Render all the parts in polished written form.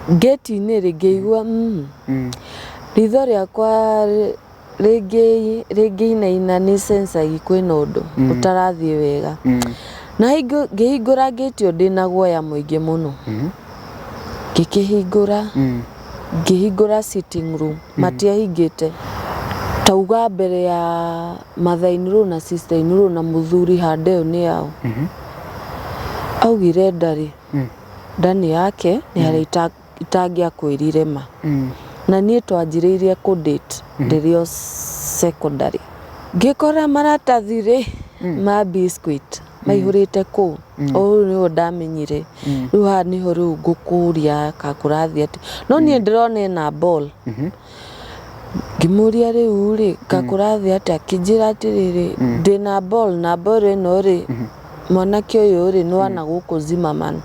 gate-inĩ ngĩigua ritho rĩakwa rĩngĩinaina nĩ sense kwĩna ũndũ ũtarathiĩ wega na ngĩhingũra gate ndĩna guoya mũingĩ mũno ngĩhingũra sitting room matiahingĩte tauga mbere ya mother-in-law na sister-in-law na mũthuri handeo nĩ yao augire ndani yake nĩ harĩa itangĩakwĩrire ma na niĩ twanjĩrĩirie kũ-date ndĩrĩ secondary ngĩkora maratathi ma biscuit maihũrĩte kũu ũũ nĩho ndamenyire rĩu haha nĩho rĩu ngũkũria kakũrathiĩ atĩ no niĩ ndĩrona ena ball ngĩmũria rĩu kakũrathiĩ atĩ akĩnjĩra atĩrĩrĩ ndĩna ball na ball ĩno mwanake ũyũ nĩ wa na gũkũ Zimmerman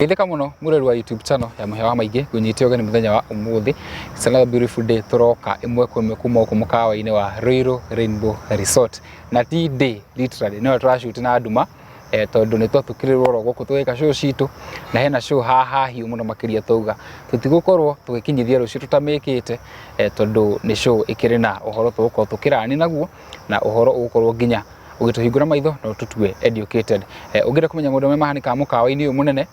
Geithĩka mũno mũrori wa YouTube channel ya Mũhĩa wa Maingĩ ngũnyite ũgeni mũthenya wa ũmũthĩ. It's another beautiful day tũroka ĩmwe kwa ĩmwe kuma gũkũ mũkawa-inĩ wa Ruiru Rainbow Resort na ti day literally no tũrashoot na nduma tondũ nĩ twatũkĩrĩrwo oro gũkũ tũgĩka show citũ na hena show haha hiũ mũno makĩria tauga tũtigũkorwo tũgĩkinyithia rũciũ tũtamĩkĩte tondũ nĩ show ĩkĩrĩ na ũhoro tũgũkorwo tũkĩrani naguo na ũhoro ũgũkorwo nginya ũgĩtũhingũra maitho na ũtũtue educated. Ũngĩenda kũmenya maũndũ marĩa mahanĩkaga mũkawa-inĩ ũyũ mũnene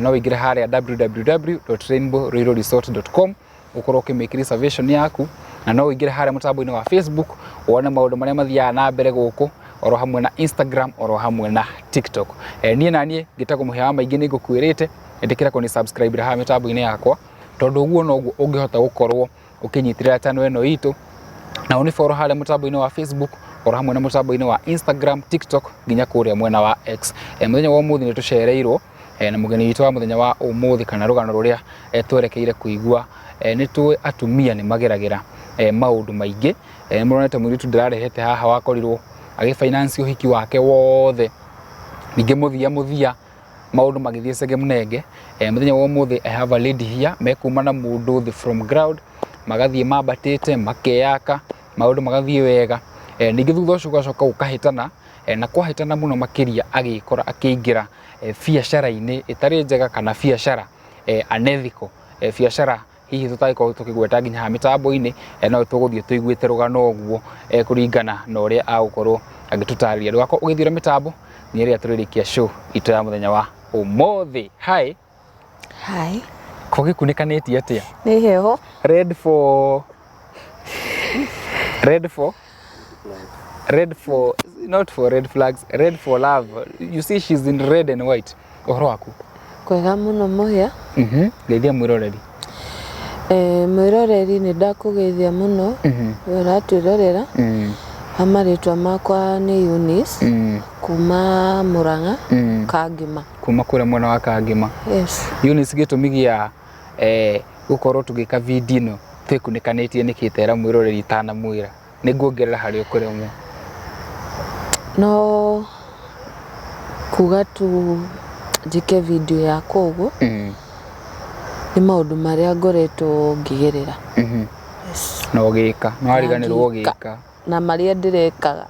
no wĩingĩre harĩa www.rainbowruiruresort.com ukorwo ũkĩmake reservation yaku na no wĩingĩre harĩa mũtambo-inĩ wa Facebook wone maũndũ marĩa mathiaga na mbere gũkũ oro hamwe na Instagram oro hamwe na TikTok. Niĩ na niĩ ngĩtagwo Mũhĩa wa Maingĩ nĩ ngũkwĩrĩte ndĩkĩra kũ ni subscribe haha mĩtambo-inĩ yakwa tondũ ũguo noguo ũngĩhota gũkorwo ũkĩnyitirĩra channel ĩno itũ na ũnĩ follow harĩa mũtambo-inĩ wa Facebook oro hamwe na mũtambo-inĩ wa Instagram, TikTok nginya kũrĩa mwena wa X. Mũthenya wa ũmũthĩ nĩ tũcereirwo na mũgeni witũ wa mũthenya wa ũmũthĩ kana rũgano rũrĩa twerekeire kũigua nĩ tũĩ atumia nĩ mageragĩra maũndũ maingĩ. Mũronete mũirĩtu ndĩrarehete haha wakorirwo agĩfinance ũhiki wake wothe ningĩ mũthia maũndũ magĩthiĩ cege mũnenge. Mũthenya wa ũmũthĩ I have a lady here mekuma na mũndũ thĩ from ground magathiĩ mambatĩte makeyaka maũndũ magathiĩ wega ningĩ thutha ũcio gũgacoka gũkahĩtana na kwahĩtana mũno makĩria agĩkora akĩingĩra biacara-inĩ ĩtarĩ njega kana biacara unethical biacara hihi tũtagĩkorwo tũkĩgweta nginya ha mĩtambo-inĩ no tũgũthiĩ tũiguĩte rũgano ũguo kũringana na ũrĩa agũkorwo agĩtũtarĩria ndũgakorwo ũgĩthiũra mĩtambo nĩ rĩrĩa tũrĩrĩkia show itũ ya mũthenya wa ũmũthĩ. Hi ko gĩkunĩkanĩtie atĩa? Nĩ heho. Red for not for red flags, red for love. You see she's in red and white. Ũhoro waku? Kwega mũno Mũhĩa. Geithia mwĩroreri. Mwĩroreri nĩ ndakũgeithia mũno ũratwĩrorera. Amarĩtwa makwa nĩ Eunice kuma Mũrang'a Kangĩma. Kuma kũrĩa mwena wa Kangĩma. Yes. Eunice gĩtũmi gĩa gũkorwo tũgĩka video ĩno twĩkunĩkanĩtie nĩkĩ tera mwĩroreri itanamwĩra nĩ nguongerera harĩ ũkũrĩa ũmwe no kuga tu njike video yakwa ũguo nĩ maũndũ marĩa ngoretwo ngĩgerera no gĩka no ariganĩrwo gĩka na marĩa ndĩrekaga.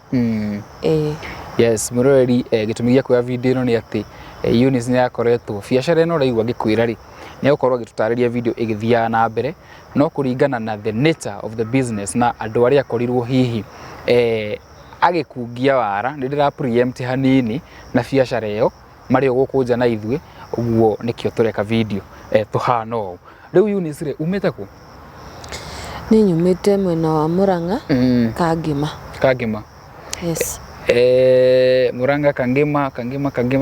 Yes mwĩroreri gĩtũmi gĩa kuoya video ĩno nĩ atĩ Eunice nĩ yakoretwo biacara ĩno ũraigua ngĩkwĩra rĩ nĩ gũkorwo agĩtũtarĩria video ĩgĩthiaga na mbere no kũringana na the nature of the business na andũ arĩa akorirwo hihi agĩkungia wara nĩ ndĩra preempt hanini na biacara ĩyo marĩ gũkũ nja na ithuĩ ũguo nĩkĩo tũreka video tũhana ũũ. Rĩu Eunice rĩ umĩte kũ? Nĩ nyumĩte mwena wa Mũrang'a Kangĩma. Kangĩma. Yes. Mũrang'a Kangĩma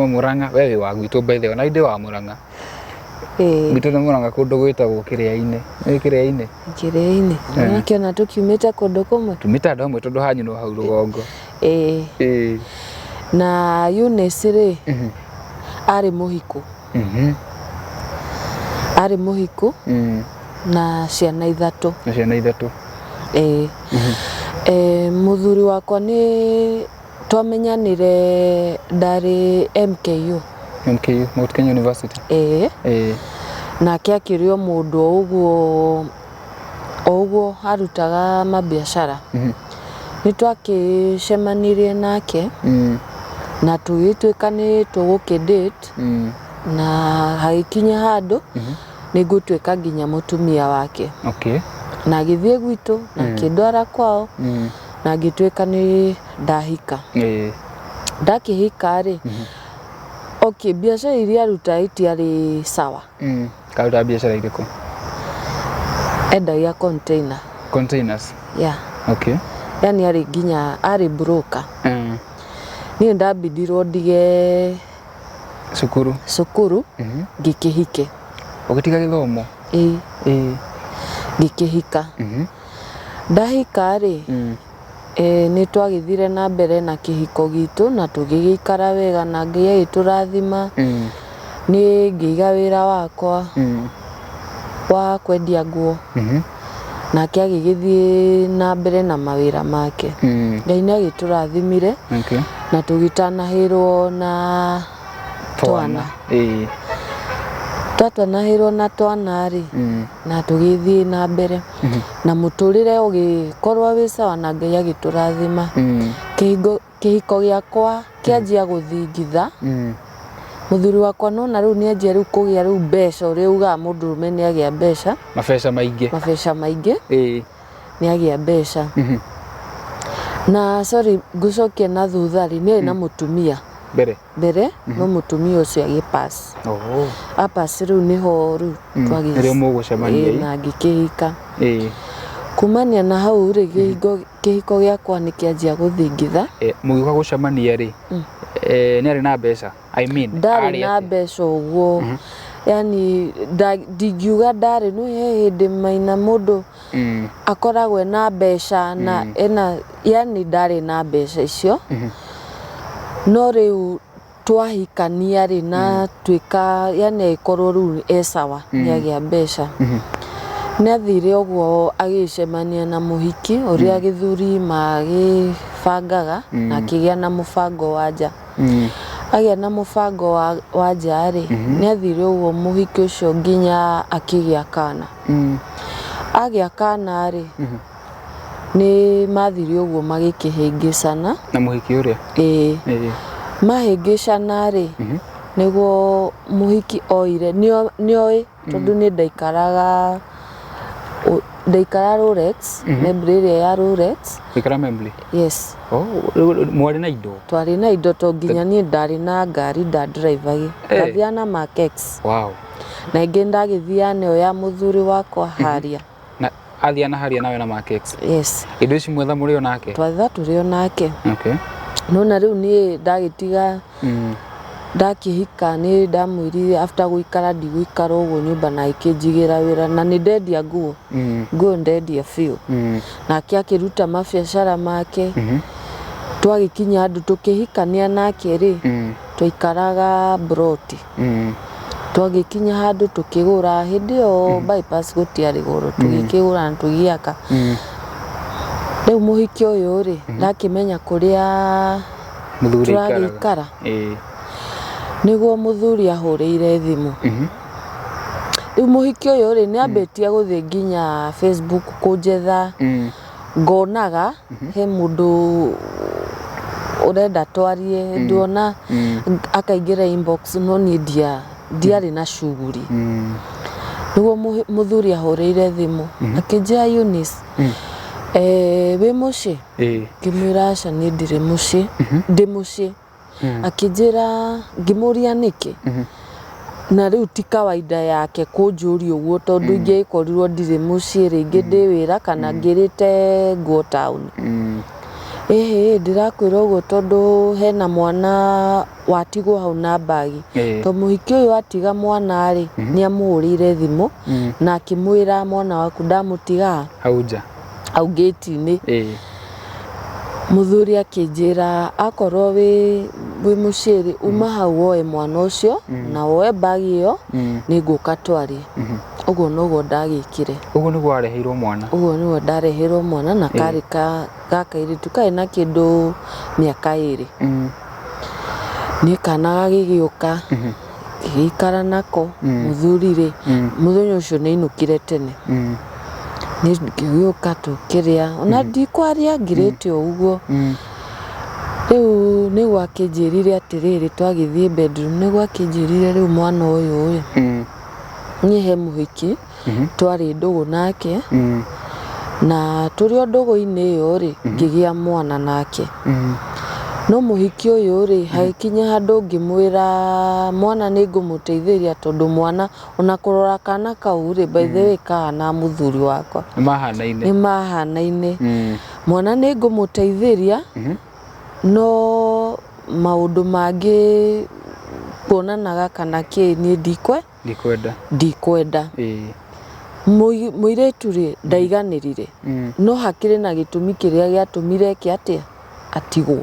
Mũrang'a wewe wa gwitũ by the way na inde wa Mũrang'a. Gwitũ nĩ Mũrang'a kũndũ gwĩtagwo Kĩrĩa-inĩ. Nĩ Kĩrĩa-inĩ? Kĩrĩa-inĩ. Nakĩona tũkiumĩte kũndũ kũmwe. Tumĩte andũ hamwe tondũ hanyu no hau rũgongo. Na Eunice rĩ arĩ mũhiku na ciana ithatũ. Mũthuri wakwa nĩ twamenyanire ndarĩ MKU Mount Kenya University. Nake akĩrĩ o mũndũ ũguo arutaga mabiacara nitwakicemanirie nake na tugituika ni tugukidate na hagikinya handu nigutuika nginya mutumia wake. Okay. Na agithie gwitu na kindwara kwao na gituika ni ndahika. Ndakihika ri okay, biashara iria ruta itiari sawa. Kauta biashara iriku? Endagia container. Containers? Yeah. Okay. Yani ari nginya ari broker. Ni ndabidirwo ndige cukuru ngikihike. Ugitiga githomo? Ngikihika. Ndahika ri ni twagithire na mbere na kihiko gitu na tugigikara wega na Ngai agiturathima. Ni ngiga wira wakwa wa kwendia nguo nake agigithie na mbere na mawira make. Ngai ni agiturathimire na tugitanahirwo na twana. Twatanahirwo na twana ri na tugithie na mbere na muturire ugikorwa wi sawa na Ngai agiturathima. Kihiko giakwa kianjia guthingitha. Muthuri wakwa nona riu ni anjia riu kugia riu mbeca uria uga mundurume ni agia mbeca. Mabesha maingi. Ni agia mbeca. Na sorry ngucokia na thutha ri ni na mutumia mbere no mutumia ucio agipass. Apass riu niho riu twagithire mugucemania na ngikihika. Kumania na hau ri kihiko giakwa ni kianjia guthingitha. Mugiuka gucemania ri ni ari na mbeca? I mean ndari na mbeca uguo. Yani ndingiuga ndari no he hindi maina mundu akoragwe na mbeca na ena, yani ndari na mbeca icio. No riu twahikania ri na twika yani ikorwo riu esawa ni agia mbeca. Ni athire uguo agicemania na muhiki uria githuri magibangaga na akigia na mubango wa nja. Agia na mubango wa nja ri ni athire uguo muhiki ucio nginya akigia kana. Agia kana ri ni mathire uguo magikihingicana na muhiki uria. Mahingicana ri niguo muhiki oire nioi tondu ni ndaikara Rolex, membri iria ya Rolex. Ikara membri? Yes. Mwari na indo? Twari na indo to nginya ni ndari na ngari nda drive ngathia na Makex. Na ingi ndagithia neo ya muthuri wakwa Haria. Na athia na Haria nawe na Makex? Yes. Indo ici mwetha muri o nake? Twatha turi o nake. Okay. No na riu ni ndagitiga ndakihika ni ndamwirire after guikara ndigũikara uguo nyumba na ikinjigira wira na ni ndendia nguo ndendia fiu. Nake akiruta mabiacara make. Twagikinya andu tukihikania nake ri twaikaraga Broti. Twagikinya handu tukigura hindi o bypass gutiari goro tugikigura na tugiaka. Riu muhiki uyu ri ndakimenya kuria muthuri ikara. Niguo muthuri ahurire thimu. Riu muhiki uyu ri ni ambitie guthie nginya Facebook kunjetha. Ngonaga he mundu urenda twarie ndona akaingira inbox no ni ndiari na shughuli. Niguo muthuri ahurire thimu akinjia Eunice wi muci? Ngimwira aca ni ndiri muci. Ndi muci. Akinjira ngimuria niki na riu ti kawaida yake kunjuria uguo tondu ingikorirwo ndiri muci ringi ndi wira kana ngirite nguo town. Ndirakwira uguo tondu hena mwana watigwo hau na bagi. To muhiki uyu atiga mwana ri ni amuhurire thimu na akimwira mwana waku ndamutiga hau nja au gate-ini. Muthuri akinjira akorwo wi muciri uma hau woe mwana ucio na woe bagi iyo ni nguka twarie. Uguo noguo ndagikire. Uguo niguo areheirwo mwana? Uguo niguo ndareheirwo mwana na kari gakairitu kari na kindu miaka 2. Ni kana gagigiuka gigikara nako muthuri ri muthenya ucio ni inukire tene. nĩ ngĩgĩũka tũkĩrĩa ona ndikwaria ngirĩte o ũguo rĩu nĩguo akĩnjĩrire atĩrĩrĩ twagĩthiĩ bedroom nĩguo akĩnjĩrire rĩu mwana ũyũ niĩ he mũhiki twarĩ ndũgũ nake na tũrĩ o ndũgũ-inĩ ĩyo rĩ ngĩgĩa mwana nake no mũhiki ũyũ rĩ hagĩkinya handũ ngĩmwĩra mwana nĩ ngũmũteithĩria tondũ mwana ona kũrora kana kau rĩ by the way kahana mũthuri wakwa nĩ mahanaine mwana nĩ ngũmũteithĩria no maũndũ mangĩ kuonanaga kana kĩ niĩ ndikwenda mũirĩtu rĩ ndaiganĩrire no hakĩrĩ na gĩtũmi kĩrĩa gĩatũmire atĩa atigwo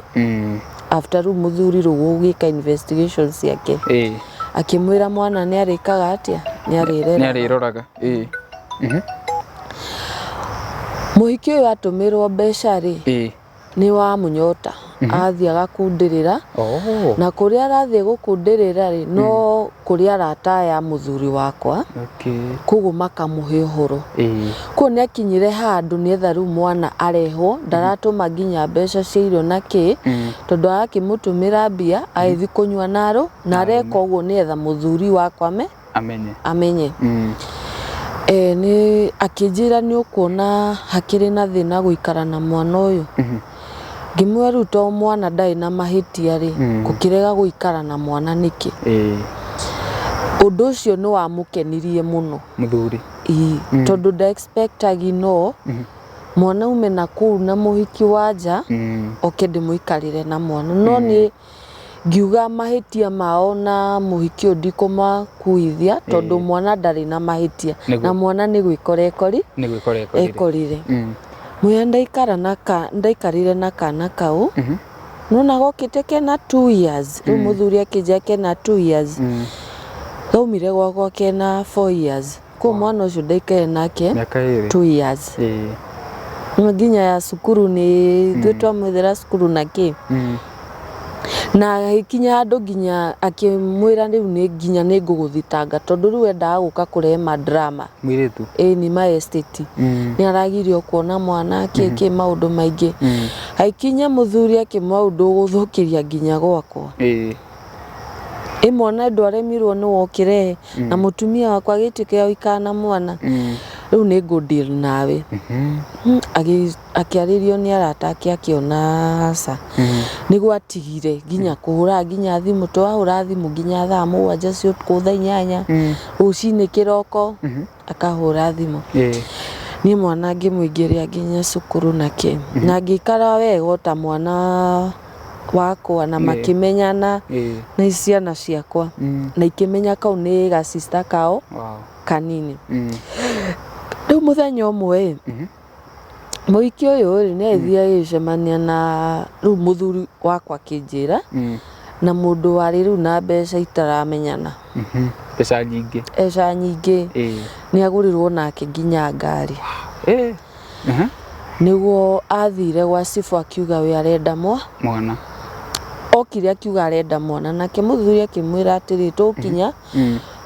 after rĩu mũthuri rĩu gũgĩka investigation ciake akĩmwĩra mwana nĩ arĩkaga atĩa nĩ arĩroraga mũhiki ũyũ atũmĩrwo mbeca rĩ nĩ wa mũnyota athiĩ agakundĩrĩra na kũrĩa arathiĩ gũkundĩrĩra rĩ no kũrĩa arata aya mũthuri wakwa koguo makamũhe ũhoro koguo nĩ akinyire handũ nĩetha rĩu mwana arehwo ndaratũma nginya mbeca cia irio na kĩ tondũ arakĩmũtũmĩra mbia agĩthiĩ kũnyua narũ na areka ũguo nĩetha mũthuri wakwa amenye nĩ akĩnjĩra nĩ ũkuona hakĩrĩ na thĩna gũikara na mwana ũyũ ngĩmwĩra rĩu to mwana ndarĩ na mahĩtia rĩ gũkĩrega gũikara na mwana nĩkĩ ũndũ ũcio nĩ wamũkenirie mũno mũthuri tondũ ndaexpectagi no mwana ume na kũu na mũhiki wa nja oke ndĩmũikarĩre na mwana no nĩ ngiuga mahĩtia mao na mũhiki ũyũ ndikũmakuithia tondũ mwana ndarĩ na mahĩtia na mwana nĩ gwĩkora ekorire mwĩra ndaikarire na kana kau nona gokĩte kena 2 years rĩu mũthuri akĩnjĩra kena 2 years gaumire gwakwa kena 4 years koguo mwana ũcio ndaikarire nake 2 years nginya ya cukuru nĩ ithuĩ twamwĩthĩra cukuru na kĩ na agĩkinya handũ nginya akĩmwĩra rĩu nginya nĩ ngũgũthitanga tondũ rĩu endaga gũka kũrehe madrama mũirĩtu nĩ ma estate nĩ aragirio kuona mwana kĩ maũndũ maingĩ agĩkinya mũthuri akĩmwĩra ndũgũthũkĩria nginya gwakwa mwana ndwaremirwo nĩ wokĩrehe na mũtumia wakwa agĩtĩkĩra gũikara na mwana rĩu nĩ ngũ-deal nawe akĩarĩrio nĩ arata ake akĩona aca nĩguo atigire nginya kũhũra nginya thimũ twahũra thimũ nginya thaa 7 cia ũtukũ thaa 8 rũcinĩ kĩroko akahũra thimũ niĩ mwana ngĩmũingĩria nginya cukuru nake na ngĩikara wega ta mwana wakwa na makĩmenyana na ciana ciakwa na ikĩmenya kau nĩ ga sister kao kanini rĩu mũthenya ũmwe mũhiki ũyũ nĩ agĩthiĩ agĩcemania na rĩu mũthuri wakwa akĩnjĩra na mũndũ warĩ rĩu na mbeca itaramenyana mbeca nyingĩ nĩ agũrĩrwo nake nginya ngari nĩguo athire gwa cibũ akiuga we arenda mwana okire akiuga arenda mwana nake mũthuri akĩmwĩra atĩrĩ tũkinya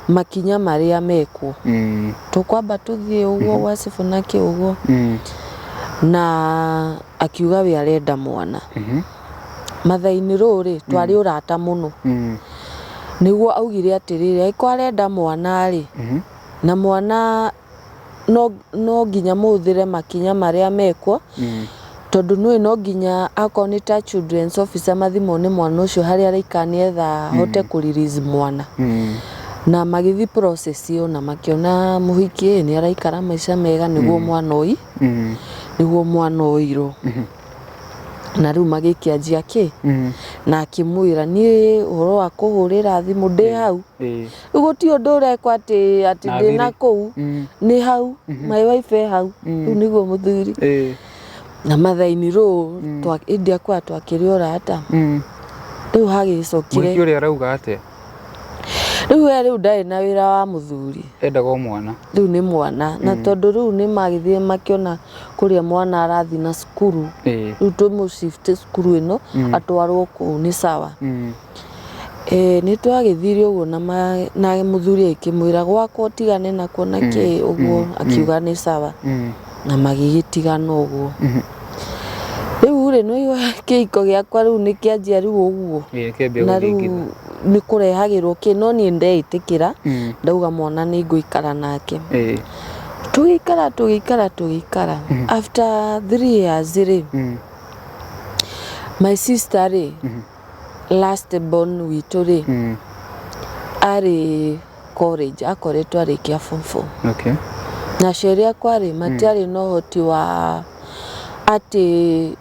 makinya marĩa mekwo tũkwamba tũthiĩ ũguo gwa cibũ nake ũguo na akiuga we arenda mwana mathaa-inĩ rũrĩ twarĩ ũrata mũno nĩguo augire atĩrĩrĩ angĩkorwo arenda mwana rĩ na mwana no nginya mũhũthĩre makinya marĩa mekwo tondũ nũĩ no nginya akorwo nĩ ta children's officer mathimwo nĩ mwana ũcio harĩa araikara nĩgetha ahote kũ-release mwana na magĩthiĩ process ĩyo na makĩona mũhiki nĩ araikara maica mega nĩguo mwana ũirwo na rĩu magĩkĩanjia kĩ na akĩmwĩra niĩ ũhoro wa kũhũrĩra thimũ ndĩ hau rĩu gũtirĩ ũndũ ũrekwo atĩ ndĩ na kũu nĩ hau my wife hau rĩu nĩguo mũthuri na mathaa-inĩ rũu ĩndĩ akwa twakĩrĩ ũrata rĩu hagĩcokire mũhiki ũrĩa arauga atĩa rĩu ndarĩ na wĩra wa mũthuri endaga o mwana rĩu nĩ mwana na tondũ rĩu nĩ magĩthiĩ makĩona kũrĩa mwana arathiĩ na cukuru rĩu tũmũ-shift cukuru ĩno atwarwo kũu nĩ sawa nĩ twagĩthire ũguo na mũthuri akĩmwĩra gwakwa ũtigane na kuona kĩ ũguo akiuga nĩ sawa na magigitigana uguo riu ri no iwa kiiko giakwa riu ni kianjia riu uguo na riu ni kurehagirwo ki no ni ndeitikira ndauga mwana ni nguikara nake tugikara after 3 years ri my sister ri last born witu ri ari college akoretwo arikia form 4 na sheria kwari matiari no hoti wa ati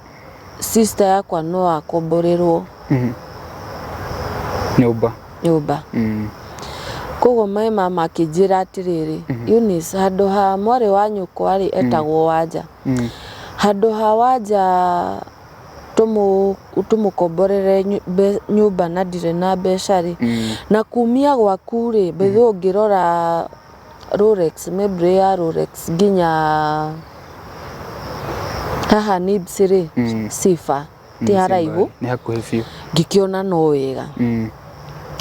sister yakwa no akomborerwo nyumba koguo mai mama akijira atiriri Eunice handu ha mwari wa nyukwa ri etagwo Wanja handu ha Wanja tumukomborere nyumba na ndire na mbeca ri na kumia gwaku ri betho ngirora Rolex maybe ya Rolex ginya haha ni bsiri sifa ti haraihu ni hakuhi fiu ngikiona no wega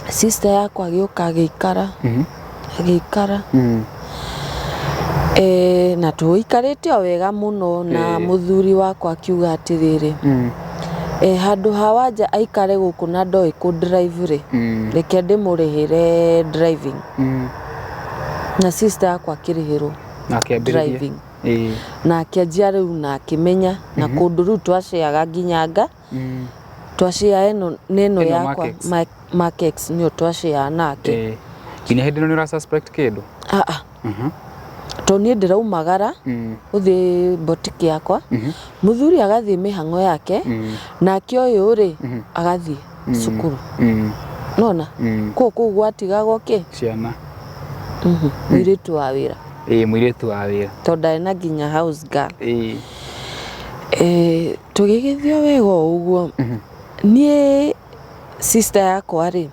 sister yakwa agioka agikara na tuikarite o wega muno na muthuri wakwa akiuga atiriri handu ha Wanja aikare guku na ndoi ku drive ri reke ndimurihire driving na sister yakwa akirihirwo driving na akianjia riu na akimenya na kundu riu twaciaga nginyanga twacia eno neno yakwa Makex nio twacia nake kinya hindi no ni suspect kindu to ni ndiraumagara uthi botiki yakwa muthuri agathi mihango yake na kioyo ri agathi sukuru nona ko gwatigagwo ki ciana mwiritu wa wira mwiritu wa wira to ndaina nginya house girl tugigithio wega uguo nie sister yakwa ri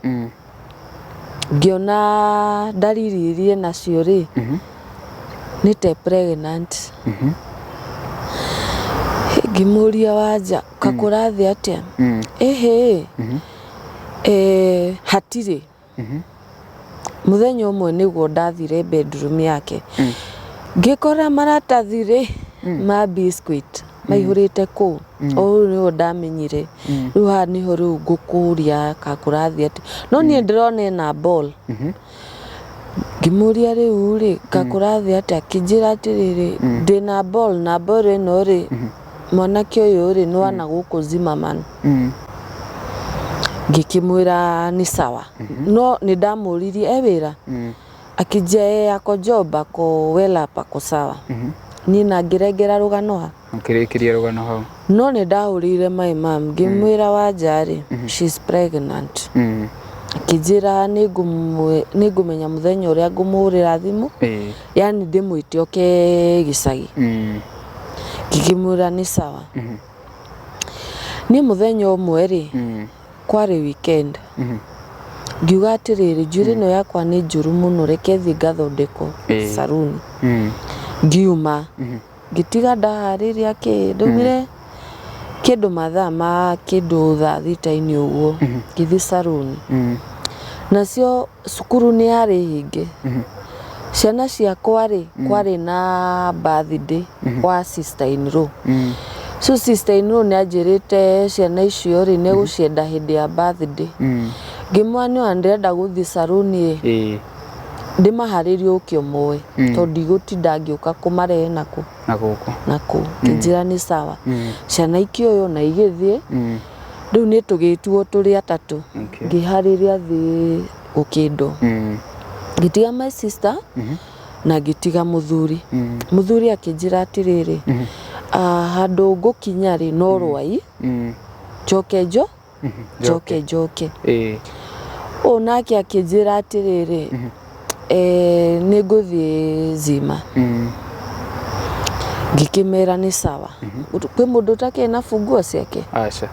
ngiona dalili irie nacio ri ni te pregnant ngimuria Wanja kakurathi atia hatiri muthenya umwe niguo ndathire bedroom yake ngikora maratathi ri ma biscuit maihurite ku o niho ndamenyire riu ha niho riu ngukuria kakurathi ati no nie ndirona na ball ngimuria riu ri kakurathi ati akijira atiriri ndina ball ino ri mwanake uyu ri no ana guku Zimmerman ngikimwira ni sawa no ni ndamuririe wira akijia yako job ako wela pako sawa nina ngirengera rugano ha ngirikiria rugano hau no ni ndahurire my mom ngimwira Wanja ri she's pregnant akijira ningumenya muthenya uria ngumurira thimu yani ndimwite oke gicagi ngikimwira ni sawa ni muthenya umwe ri kwari weekend ngiuga atiriri njuri no yakwa ni njuru muno reke thi ngathondeko saruni ngiuma ngitiga ndahariria ndaumire kindu mathaa ma kindu thaa thita-ini uguo ngithi saruni nacio cukuru ni ari hinge ciana ciakwa ri kwari na birthday wa sister in law so sister in law ni anjirite ciana icio ri ni gucienda hindi ya birthday ngimwani andenda guthi saruni ndimaharirio ukio moe to ndigutinda ngiuka kumarehe naku kinjira ni sawa ciana ikioyo na igithie riu ni tugituo turi atatu ngihariria thi gukindo ngitiga my sister na ngitiga muthuri akinjira atiriri handu ngukinya ri no rwai njoke o nake akinjira atiriri ni nguthi Zima ngikimera ni sawa kwi mundu take na funguo ciake acha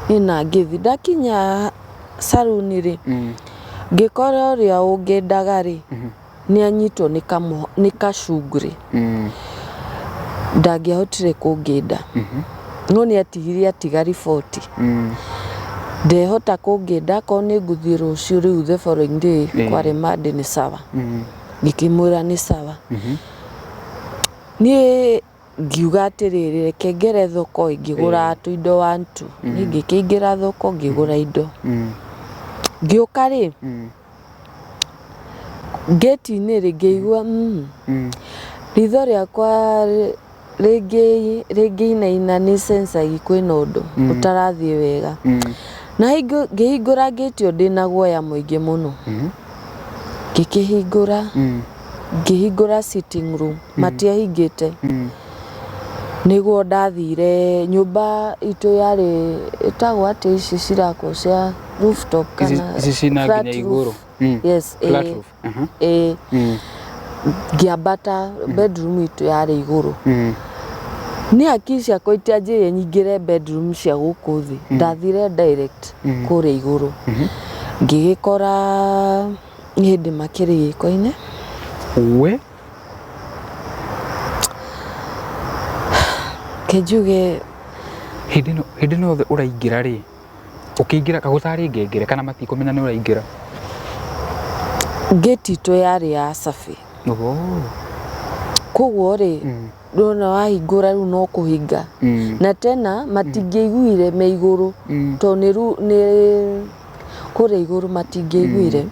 ina ngithi ndakinya saruni ri ngikora uria ungendaga ri ni anyitwo ni kacunguri ndangiahotire kungenda no ni atigirie atiga riboti ndehota kungenda ko ni nguthi rucio riu the following day kwari mande ni sawa ngikimwira ni sawa ni ngiuga atiriri reke ngere thoko ngigura tuindo 1 2 ningi kiingira thoko ngigura indo ngiuka ri gate-inĩ rĩ ngĩigua ritho rĩakwa rĩngĩinaina nĩ sense kwĩna ũndũ ũtarathiĩ wega na ngĩhingũra gate ĩyo ndĩna guoya mũingĩ mũno ngĩhingũra sitting room matiahingĩte nĩguo ndathire nyũmba itũ yarĩ ĩtagwo atĩ ici cirakwo cia rooftop kana flat roof. Yes, ngĩambata bedroom itũ yarĩ igũrũ nĩ hakiri ciakwa itianjĩrĩirie nyingĩre bedroom cia gũkũ thĩ ndathire direct kũrĩa igũrũ ngĩgĩkora hĩndĩ makĩrĩ gĩko-inĩ kenjuge hĩndĩ no ũraingĩra rĩ ũkĩingĩra kagũtarĩ ngengere kana matikũmenya nĩ ũraingĩra gate itũ yarĩ ya cabi koguo rĩ ndona wahingũra rĩu no kũhinga na tena matingĩiguire me igũrũ to nĩ kũrĩa igũrũ matingĩiguire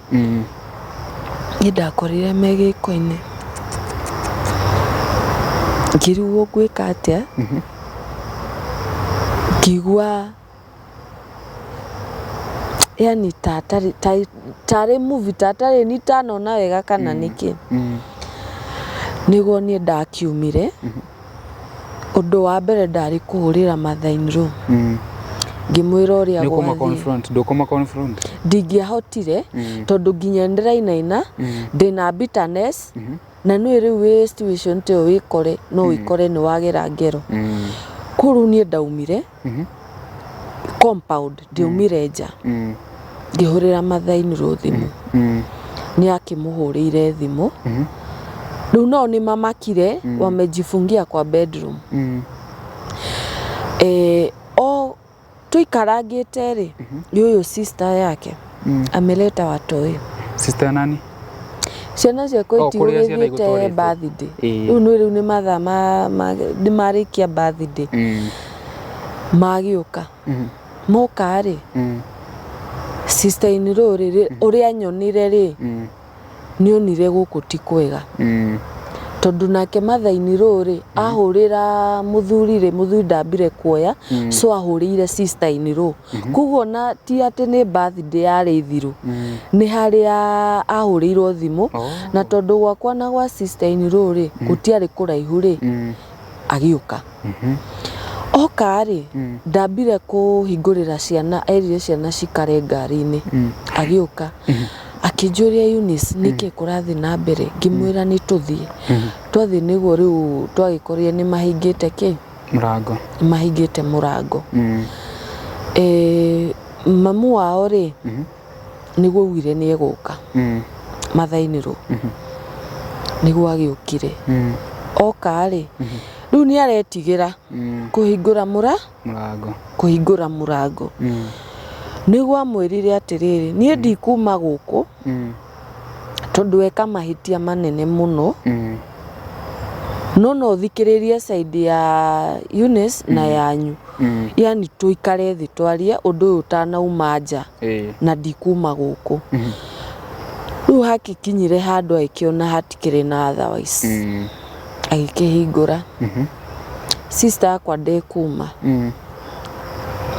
niĩ ndakorire me gĩko-inĩ ngĩrigwo gwĩka atĩa ngĩigua yani tarĩ movie tatarĩ ni tanona wega kana nĩkĩ nĩguo niĩ ndakiumire ũndũ wa mbere ndarĩ kũhũrĩra mother-in law ngĩmwĩra ũrĩa gwathiĩ ndingĩahotire tondũ nginya ndĩrainaina ndĩna bitterness na nĩ rĩu wĩ situation ta ĩyo wĩkore no wĩkore nĩ wagera ngero kũrũ niĩ ndaumire compound ndiumire nja ngĩhũrĩra mother-in law thimũ nĩ akĩmũhũrĩire thimũ rĩu nao nĩ mamakire wamejifungia kwa bedroom o tuikarangĩte rĩ yũyũ sister yake ameleta watoi sister nani ciana ciakwa itigũgĩthiĩte birthday rĩu nĩ mathaa nĩmarĩkia birthday magĩũka moka rĩ sister-inĩ rũrĩ ũrĩa nyonire rĩ nĩonire gũkũ ti kwega tondũ nake mother-in law ahũrĩra mũthuri ndambire kuoya so ahũrĩire sister-in law koguo na ti atĩ nĩ birthday yarĩ thiru nĩ harĩa ahũrĩirwo thimũ na tondũ gwakwa na gwa sister-in law gũtiarĩ kũraihu agĩũka oka ndambire kũhingũrĩra ciana erire ciana cikare ngari-inĩ agĩũka akĩnjũria Eunice nĩkĩ kũrathiĩ na mbere ngĩmwĩra nĩ tũthiĩ twathiĩ nĩguo rĩu twagĩkorire nĩ mahingĩte mahingĩte mũrango mamu wao nĩguo augire nĩ egũka mother-in law nĩguo agĩũkire oka rĩu nĩ aretigĩra kũhingũra mũrango nĩguo amwĩrire atĩrĩrĩ niĩ ndikuma gũkũ tondũ eka mahĩtia manene mũno no thikĩrĩrie side ya Eunice na yanyu yani tũikare thĩ twarie ũndũ ũyũ ũtanauma nja na ndikuma gũkũ rĩu hakikinyire handũ agĩkĩona hatikĩrĩ na otherwise agĩkĩhingũra sister akwa ndekuma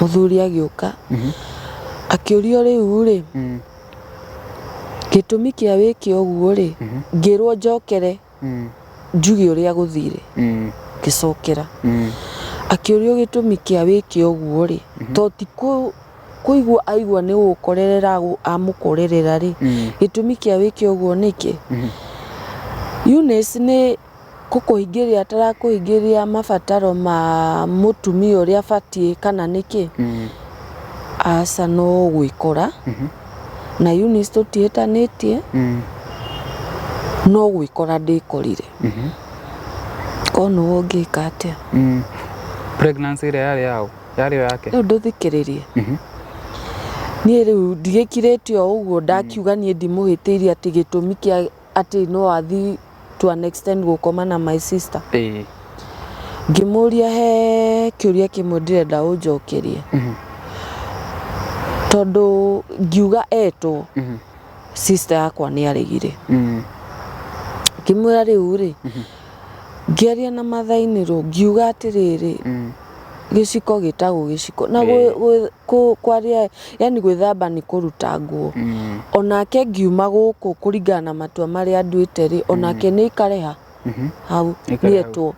mũthuri agĩũka akĩũrio rĩu gĩtũmi kĩa wĩke ũguo ngĩrwo njokere njuge ũrĩa gũthire ngĩcokera akĩũrio gĩtũmi kĩa wĩke ũguo to ti kũigua aigua nĩ gũkorerera amũkorerera gĩtũmi kĩa wĩke ũguo nĩkĩ Eunice nĩ kũkũhingĩria atarakũhingĩria mabataro ma mũtumia ũrĩa abatiĩ kana nĩkĩ aca no gwĩkora na Eunice tũtiĩtanĩtie no gwĩkora ndĩkorire kono ũngĩka atĩa pregnancy ĩrĩa yarĩ yake rĩu ndũthikĩrĩrie niĩ rĩu ndigĩkirĩte o ũguo ndakiuga niĩ ndimũhĩtĩirie atĩ gĩtũmi kĩa atĩ no athi to an extent gũkoma na my sister Ngimuria he kiuria kimwe ndirenda unjokerie tondu ngiuga etwo sister yakwa ni aregire ngimwira riu ri ngiaria na mathainiro ngiuga atiriri giciko gitagwo giciko na kwaria yani gwithamba ni kuruta nguo onake ngiuma guku kuringana na matua maria nduite ri onake ni ikareha hau nietwo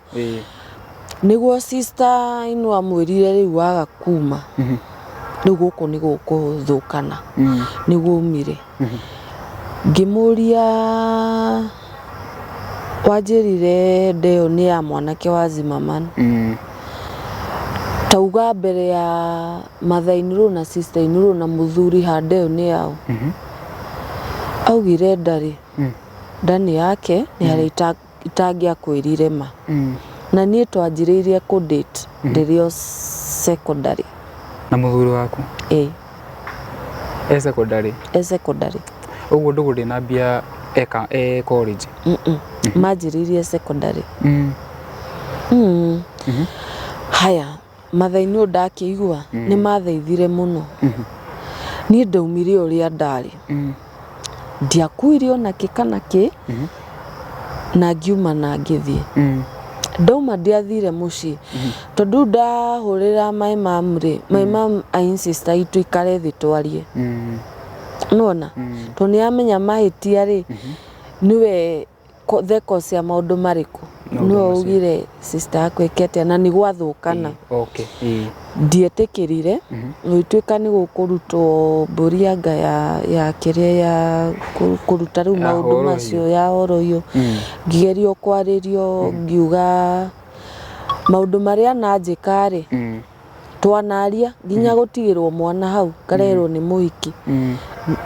niguo sister inu amwirire riu waga kuma riu guku ni gukuthukana niguo umire ngimuria wanjirire ndeo ni ya mwanake wa Zimmerman tauga mbere ya mathainiro na sister inuro na muthuri handeo ni yao augire ndani yake ni hari itangia kwirire ma na nie twanjiriirie ku date ndirio secondary na muthuri waku secondary uguo nduguri na bia college majiriirie secondary haya mathainiro ndakiigua ni mathaithire muno nie ndaumire uria ndari ndiakuire ona kikana ki na ngiuma na ngithie ndauma ndiathire muci tondu ndahurira my mom ai sister itu ikare thi twarie nona to ni amenya mahitia ri niwe theko cia maundu mariku no ugire sister akwekete na ni gwathukana ndietikirire gwituika ni gukurutwo mburianga ya kiria ya kuruta riu maundu macio ya oroyo ngigerio kwaririo ngiuga maundu maria nanjika ri twanaria nginya gutigirwo mwana hau karerwo ni muhiki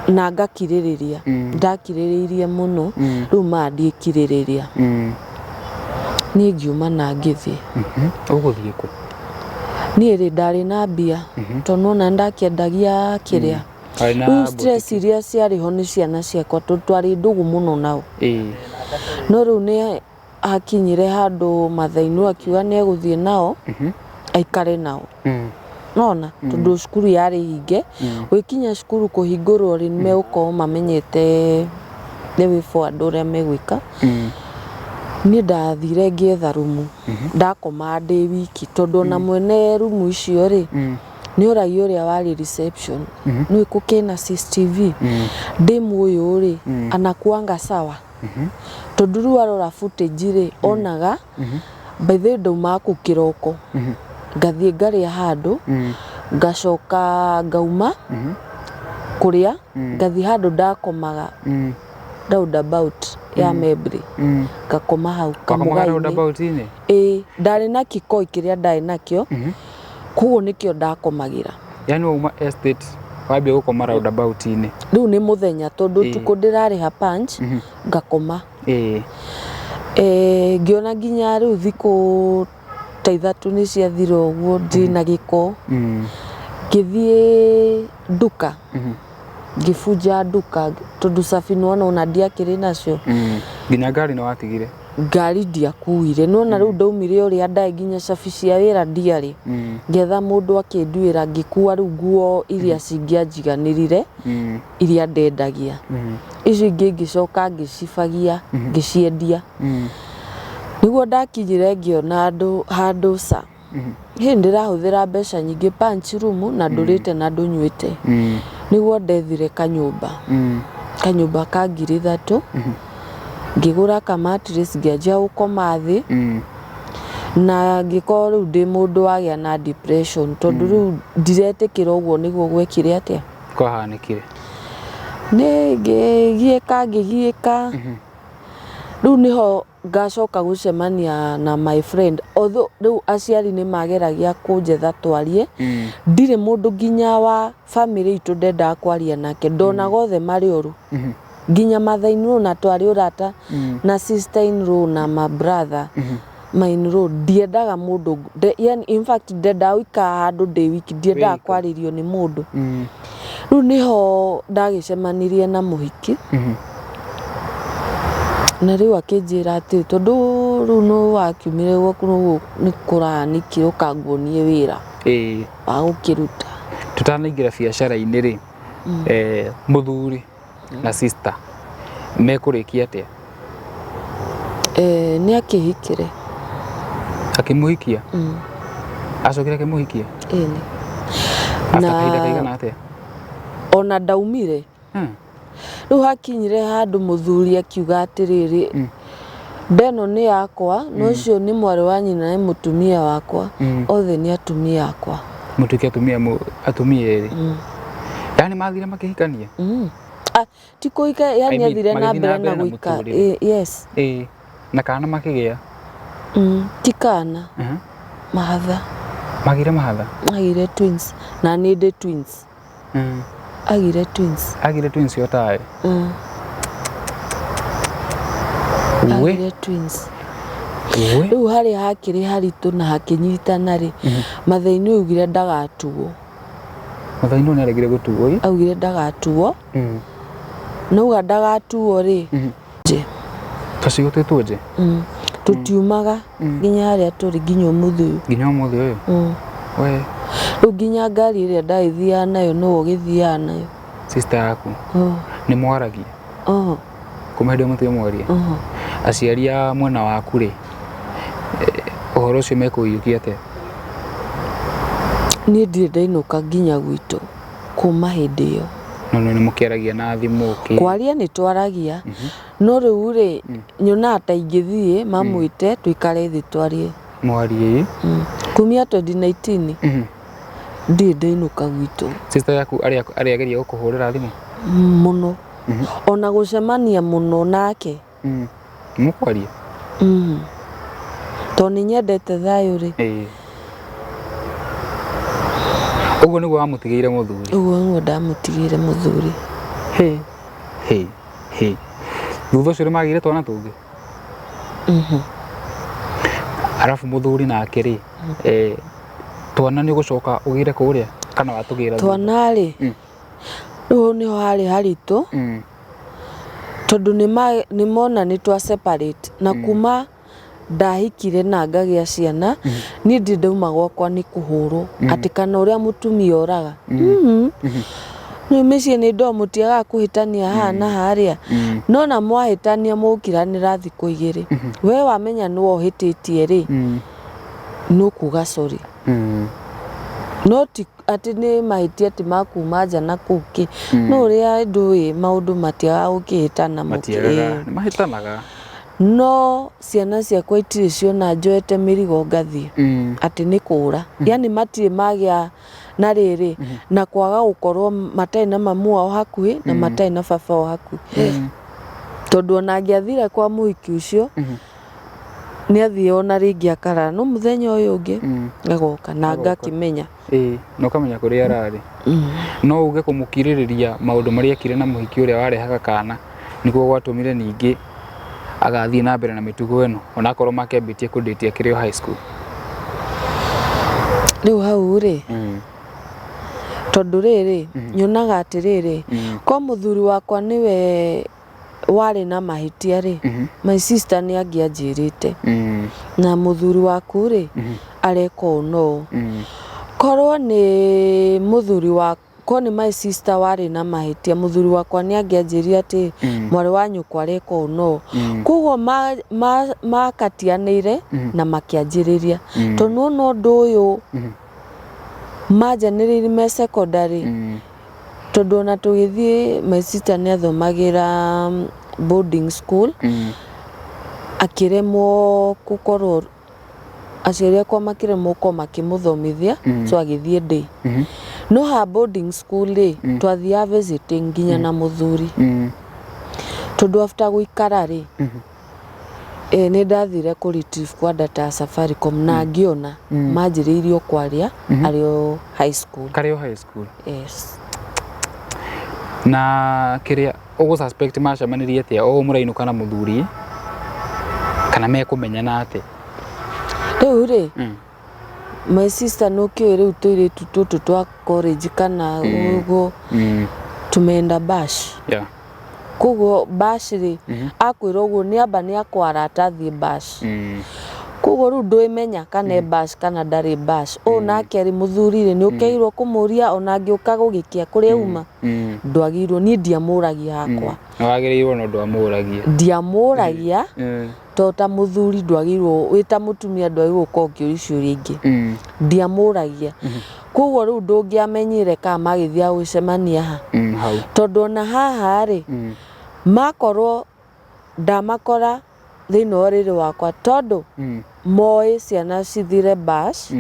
na ngakiririria ndakiririirie muno riu mandiikiririria ni ngiuma na ngithie uguthie ku ni ri ndari na mbia tondu na ndakiendagia kiria stress iria ciariho ni ciana ciakwa twari ndugu muno nao no riu ni akinyire handu mathainu akiuga ni eguthie nao aikare nao nona tondu cukuru yari hinge wikinya cukuru kuhingurwo ri nimeuko mamenyete the way forward uria megwika ni ndathire ngietha rumu ndakoma ndi wiki tondu na mwene rumu icio ri ni uragi uria wari reception ni kukena CCTV demu uyu ri anakuanga sawa tondu ru arora footage ri onaga by the ndauma ku kiroko ngathie ngaria handu ngacoka ngauma kuria ngathie handu ndakomaga roundabout ya Mebri ngakoma hau kamugaini ndari na kikoi kiria ndari nakio kuo nikio ndakomagira yani uma estate wabia gukoma roundabout ini riu ni muthenya tondu tuko ndirariha punch ngakoma ngiona nginya riu thiku ta ithatu ni ciathira uguo ndina giko ngithie nduka ngifuja nduka tondu sabini ona ndiakiri nacio nginya ngari no watigire ngari ndiakuire nona riu ndaumire uria ndae nginya cabi cia wira ndiari ngetha mundu akinduira ngikua riu nguo iria cingianjiganirire iria ndendagia icio ingi ngicoka ngicibagia ngiciendia niguo ndakinyire ngiona handu sa hindi ndirahuthira mbeca nyingi punch room na ndurite na ndunywite niguo ndethire kanyumba ka 3,000 ngigura ka mattress ngianjia gukoma thi na ngikora riu ndi mundu wagia na depression tondu riu ndiretikira uguo niguo gwekire atia kwahanikire ni ngigieka riu niho ngacoka gucemania na my friend although riu aciari ni mageragia kunjetha twarie ndire mundu nginya wa family itu ndenda kwaria nake ndona gothe mari oru nginya mathainu na twari urata na sister in law na my brother my in law ndiendaga mundu yani in fact ndenda wika handu ndi wiki ndiendaga kwaririo ni mundu riu niho ndagicemanirie na muhiki na riu akinjira ati tondu riu no wakiumire gwaku no ni kuranikire ukanguonie wira wa gukiruta tutanaingira biacara-ini ri muthuri na sister mekurikia atia ni akihikire akimuhikia acokire akimuhikia ni after kahinda kaigana atia ona ndaumire riu hakinyire handu muthuri akiuga atiriri ndeno ni yakwa no cio ni mwari wa nyina ni mutumia wakwa othe ni atumia akwa mutuki atumia eri yani mathire makihikania ti kuika yani athire na mbere na guika yes na kana makigia ti kana mahatha magire twins na ni de twins agire twins yotae agire twins riu hari hakiri haritu na hakinyitana ri mathaini ugire ndagatuo mathaini ni aregire gutuo augire ndagatuo no ndagatuo ri je tasigo twetuje tutiumaga nginya haria turi nginya umuthu uyu we riu nginya ngari iria ndaithia nayo no ugithia nayo sister yaku ni mwaragia kumende mutwe mwaria aciari a mwena waku ri uhoro ucio mekuyukia atia ni ndire ndainuka nginya gwitu kuma hindi iyo no ni mukiaragia na thimu kwaria ni twaragia no riu ri nyona ta ingithie mamwite tuikare thi twarie mwarie kumia 2019 ndire ndainuka gwitu sister yaku ari ageria gukuhurira thimu muno ona gucemania muno nake mukwaria to ni nyendete thayo ri uguo niguo wamutigire muthuri uguo niguo ndamutigire muthuri thutha ucio magire twana tungi arafu muthuri nake ri twana ni gucoka ugire kuria kana watugira twana ri riu niho hari haritu tondu ni mona ni twa separate na kuma ndahikire na ngagia ciana ni ndi ndauma gwakwa ni kuhurwo ati kana uria mutumia oraga ni micii ni ndomutiaga kuhitania hana haria no na mwahitania mukiranira thiku igiri we wamenya ni wohititie ri no kuga sorry no ti ati ni mahitia ati makuma nja na kuki no uria ndui maundu matiaga gukihitana mahitanaga no ciana ciakwa itire ciona njoete mirigo ngathie ati ni kura yani matire magia na riri na kwaga gukorwo matai na mamu wao hakuhi na matai na baba wao hakuhi tondu ona ngiathire kwa muhiki ucio ni athie ona ringi akara no muthenya uyu ungi agoka na ngakimenya no kamenya kuria arari no uge kumukiririria maundu maria kire na muhiki uria warehaga kana niguo gwatumire ningi agathie na mbere na mitugo eno ona akorwo makembitie kudate kirio high school riu hau ri tondu riri nyonaga atiriri kwa muthuri wakwa niwe wari na mahitia ri my sister ni angianjirite na muthuri waku ri areka no korwo ni muthuri wakwa ni my sister wari na mahitia muthuri wakwa ni angianjiria ati mwari wa nyukwa areka no kuguo makatianire na makianjiriria tondu no ndu uyu majaniriri me secondary tondu ona tugithie my sister ni athomagira boarding school akiremwo gukorwo aciari akwa makiremwo ko makimuthomithia so agithie day no ha boarding school ri twathia visiting nginya na muthuri tondu after guikara ri ni ndathire ku retrieve kwa data Safaricom na ngiona manjiriirio kwaria ario high school yes na kiria ugu suspect macamanirie atia o murainuka na muthuri kana mekumenyana ati riu ri my sister no kio riu tuiritu tutu twa college kana ugo tumeenda bash koguo bash ri akwira uguo ni amba ni akwara atathie bash koguo ru ndwimenya kana bash kana ndari bash nake ari muthuri ri ni ukeirwo kumuria ona ngiuka gugikia kuri uma ndwagirwo ni ndiamuragia hakwa wagiriirwo no ndwamuragia ndiamuragia tota muthuri ndwagirwo wita mutumia ndwagirwo kokio ciuria ingi ndiamuragia koguo ru ndungiamenyire ka magithia gucemania ha tondu ona haha ri makorwo ndamakora thini oriri wakwa tondu moi ciana cithire bash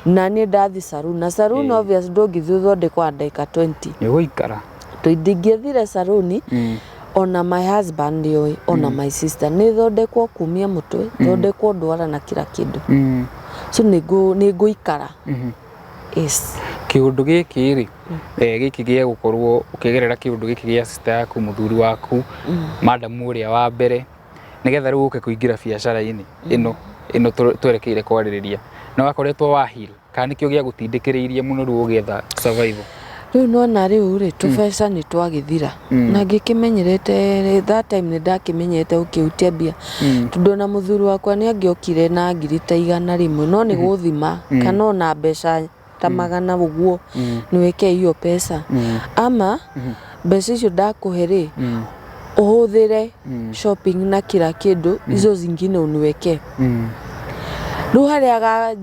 na ni ndathi saloon na saloon obvious ndungithio thondekwa ndagika 20 ni guikara ndingithire saloon ona my husband yoi ona my sister ni thondekwo kumia mutwe thondekwo ndwara na kila kindu so ni nguikara yes kiundu giki ri giki gia gukorwo ukigerera kiundu giki gia sister yaku muthuri waku madam uria wa mbere nigetha riu uke kuingira biacara-ini ino twerekeire kwaririria no akoretwo wa heal kana nikio gia gutindikiriirie muno riu ugetha survival riu nona riu ri tubeca ni twagithira na ngikimenyerete that time ni ndakimenyete ukiutia bia tondu na muthuri wakwa ni angiokire na ngiri ta 100 no ni guthima kana ona mbeca ta magana uguo ni weke hiyo pesa ama mbeca icio ndakuhe ri uhuthire shopping na kila kindu izo zingine uniweke riu haria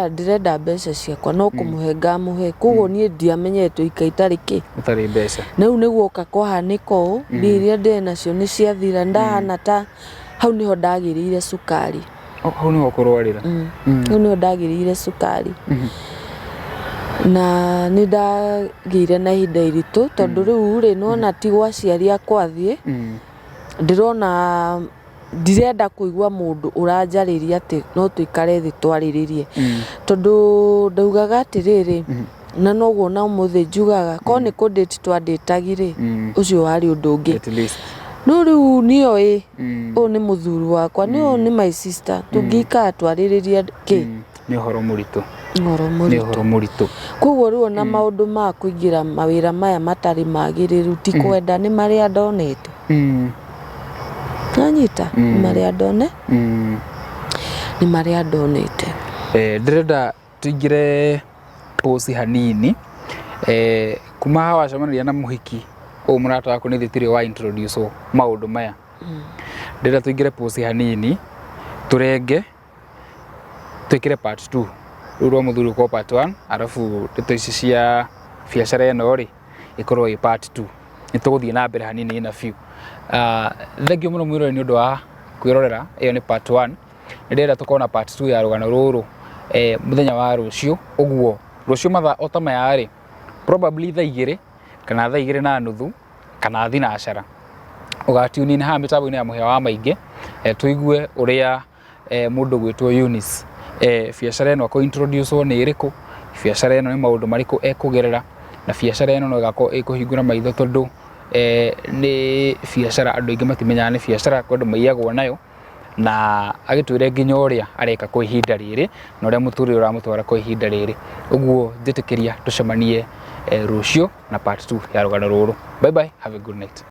ndirenda mbeca ciakwa no kumuhenga muhe koguo nie ndiamenyete ikaitari ki utari mbeca na riu niguo kakwahanika uu ndiria ndi nacio ni ciathira ndahana ta hau niho ndagirire sukari hau niho kurwarira hau niho ndagirire sukari na ni ndagire na ihinda iritu tondu riu ri nona ti gwa ciari akwa thie ndirona ndirenda kuigua mundu uranjariria ati no tuikare thi twariririe tondu ndaugaga atiriri na noguo na umuthi njugaga ko ni ku date twadetagire ucio wari undu ungi no riu niyo u ni muthuri wakwa niyo ni my sister tungika twaririria ki ni horo muritu koguo riu na maundu ma kuingira mawira maya matari magiriru ti kwenda ni maria ndonete nanyita maria ndone ni maria ndonete ndirenda tuingire posi hanini kuma hawa wacemanagia na muhiki o murata waku ni thitire wa introduce maundu maya ndirenda tuingire posi hanini turenge twikire part 2 rurwa muthuri kwa part 1 arafu ndeto ici cia biacara ino ri ikorwo i part 2 nituguthie na mbere hanini ina few thengio muno mwirore ni undu wa kwirorera iyo ni part 1 ndirenda tukona part 2 ya rugano ruru muthenya wa rucio uguo rucio mathaa otamaya ri probably thaa 2 kana thaa 2 na nuthu kana thinacara ugatune ha mitambo-ini ya muhia wa maingi tuigue uria mundu gwitwo Eunice biacara ino ko introduce ni iriku biacara ino ni maundu mariku ekugerera na biacara ino no gako ikuhingura maitho tondu ni biacara andu ingi matimenyaga ni biacara kondu maiyagwo nayo na agitwire nginya uria areka kwa ihinda riri na uria muturi uramutwara kwa ihinda riri uguo njitikiria tucemanie rucio na part 2 ya rugano ruru bye bye have a good night.